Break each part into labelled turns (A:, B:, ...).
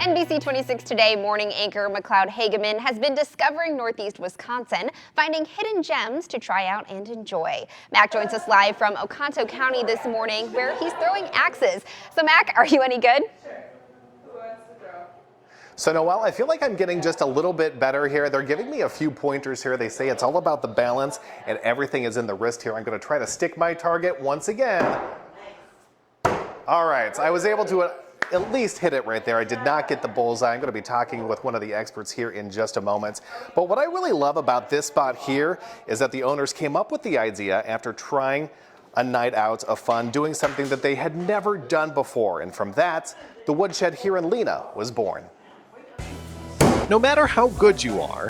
A: NBC 26 Today morning anchor McLeod Hageman has been discovering Northeast Wisconsin, finding hidden gems to try out and enjoy. Mac joins us live from Oconto County this morning, where he's throwing axes. So Mac, are you any good?
B: So Noelle, I feel like I'm getting just a little bit better here. They're giving me a few pointers here. They say it's all about the balance and everything is in the wrist here. I'm going to try to stick my target once again. All right, so I was able to at least hit it right there. I did not get the bullseye. I'm going to be talking with one of the experts here in just a moment. But what I really love about this spot here is that the owners came up with the idea after trying a night out of fun, doing something that they had never done before. And from that, the Woodshed here in Lena was born. No matter how good you are,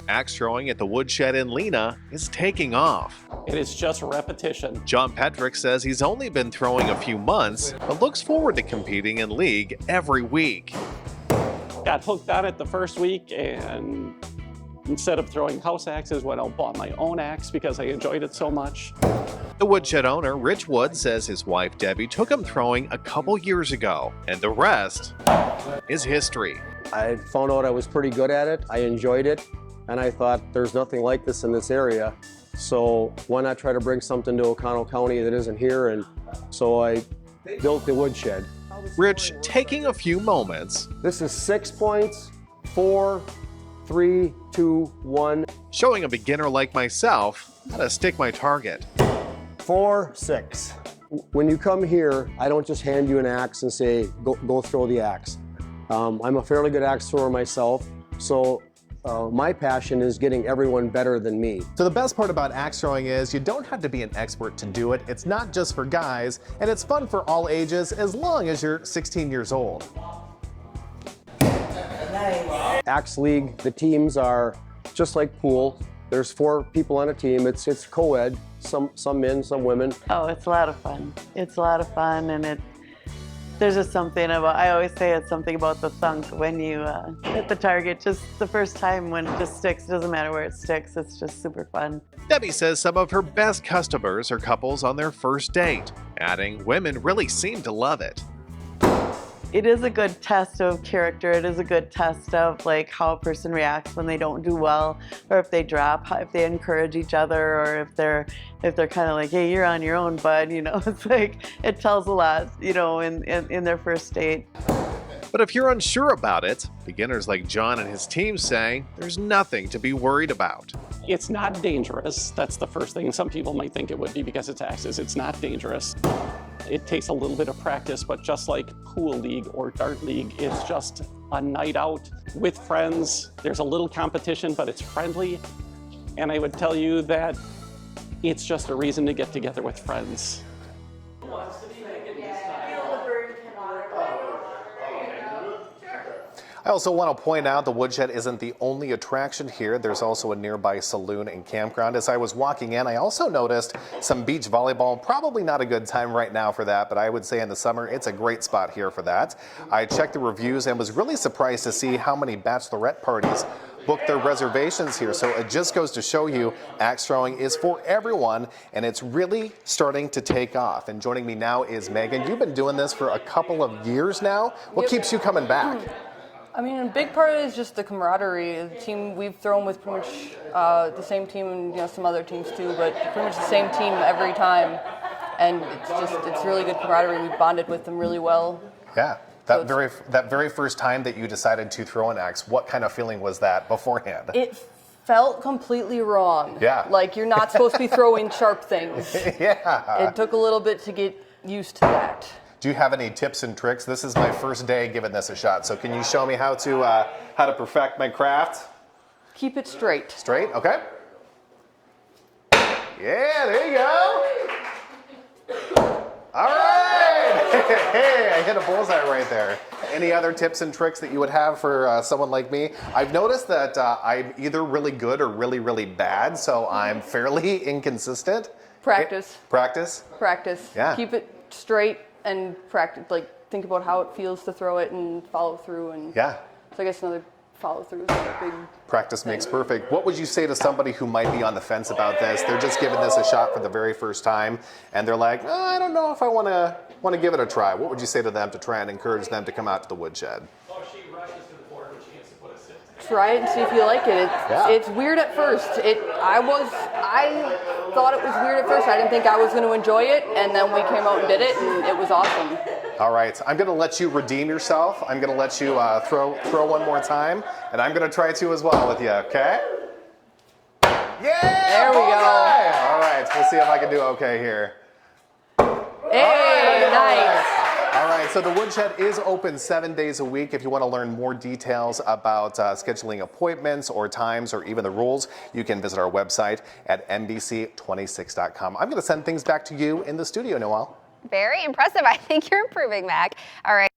B: axe throwing at the Woodshed in Lena is taking off.
C: It is just repetition.
B: John Petrick says he's only been throwing a few months, but looks forward to competing in league every week.
C: Got hooked on it the first week, and instead of throwing house axes, went out and bought my own axe because I enjoyed it so much.
B: The Woodshed owner, Rich Wood, says his wife Debbie took him throwing a couple years ago, and the rest is history.
D: I found out I was pretty good at it. I enjoyed it, and I thought there's nothing like this in this area. So why not try to bring something to Oconto County that isn't here? And so I built the Woodshed.
B: Rich taking a few moments.
D: This is 6 points, 4, 3, 2, 1.
B: Showing a beginner like myself how to stick my target.
D: 4, 6. When you come here, I don't just hand you an axe and say, go throw the axe. I'm a fairly good axe thrower myself, so my passion is getting everyone better than me.
B: So the best part about axe throwing is you don't have to be an expert to do it. It's not just for guys, and it's fun for all ages as long as you're 16 years old.
D: Axe League, the teams are just like pool. There's 4 people on a team. It's co-ed, some men, some women.
E: Oh, it's a lot of fun. It's a lot of fun, and there's just something about, I always say it's something about the thunk when you hit the target, just the first time when it just sticks. It doesn't matter where it sticks, it's just super fun.
B: Debbie says some of her best customers are couples on their first date, adding women really seem to love it.
E: It is a good test of character. It is a good test of like how a person reacts when they don't do well, or if they drop, if they encourage each other, or if they're kind of like, hey, you're on your own, bud. You know, it's like it tells a lot, you know, in their first date.
B: But if you're unsure about it, beginners like John and his team say there's nothing to be worried about.
C: It's not dangerous. That's the first thing. Some people might think it would be because it's axes. It's not dangerous. It takes a little bit of practice, but just like pool league or dart league, it's just a night out with friends. There's a little competition, but it's friendly. And I would tell you that it's just a reason to get together with friends.
B: I also want to point out the Woodshed isn't the only attraction here. There's also a nearby saloon and campground. As I was walking in, I also noticed some beach volleyball. Probably not a good time right now for that, but I would say in the summer, it's a great spot here for that. I checked the reviews and was really surprised to see how many bachelorette parties booked their reservations here. So it just goes to show you axe throwing is for everyone, and it's really starting to take off. And joining me now is Megan. You've been doing this for a couple of years now. What keeps you coming back?
F: I mean, a big part is just the camaraderie. The team we've thrown with pretty much the same team, and some other teams too, but pretty much the same team every time. And it's really good camaraderie. We bonded with them really well.
B: Yeah, that very first time that you decided to throw an axe, what kind of feeling was that beforehand?
F: It felt completely wrong.
B: Yeah.
F: Like you're not supposed to be throwing sharp things.
B: Yeah.
F: It took a little bit to get used to that.
B: Do you have any tips and tricks? This is my first day giving this a shot, so can you show me how to perfect my craft?
F: Keep it straight.
B: Straight, okay. Yeah, there you go. All right. Hey, I hit a bullseye right there. Any other tips and tricks that you would have for someone like me? I've noticed that I'm either really good or really, really bad, so I'm fairly inconsistent.
F: Practice.
B: Practice?
F: Practice.
B: Yeah.
F: Keep it straight and practice. Like think about how it feels to throw it and follow through. And
B: yeah.
F: So I guess another follow through is a big
B: practice thing. Makes perfect. What would you say to somebody who might be on the fence about this? They're just giving this a shot for the very first time, and they're like, oh, I don't know if I want to give it a try. What would you say to them to try and encourage them to come out to the Woodshed?
F: try it and see if you like it. It's weird at first. I thought it was weird at first. I didn't think I was going to enjoy it, and then we came out and did it, and it was awesome.
B: All right, I'm going to let you redeem yourself. I'm going to let you throw one more time, and I'm going to try to as well with you, okay? Yeah!
F: There we go.
B: All right, we'll see if I can do okay here.
F: Hey, nice.
B: All right, so the Woodshed is open 7 days a week. If you want to learn more details about scheduling appointments or times or even the rules, you can visit our website at NBC26.com. I'm going to send things back to you in the studio, Noelle.
A: Very impressive. I think you're improving, Mac. All right.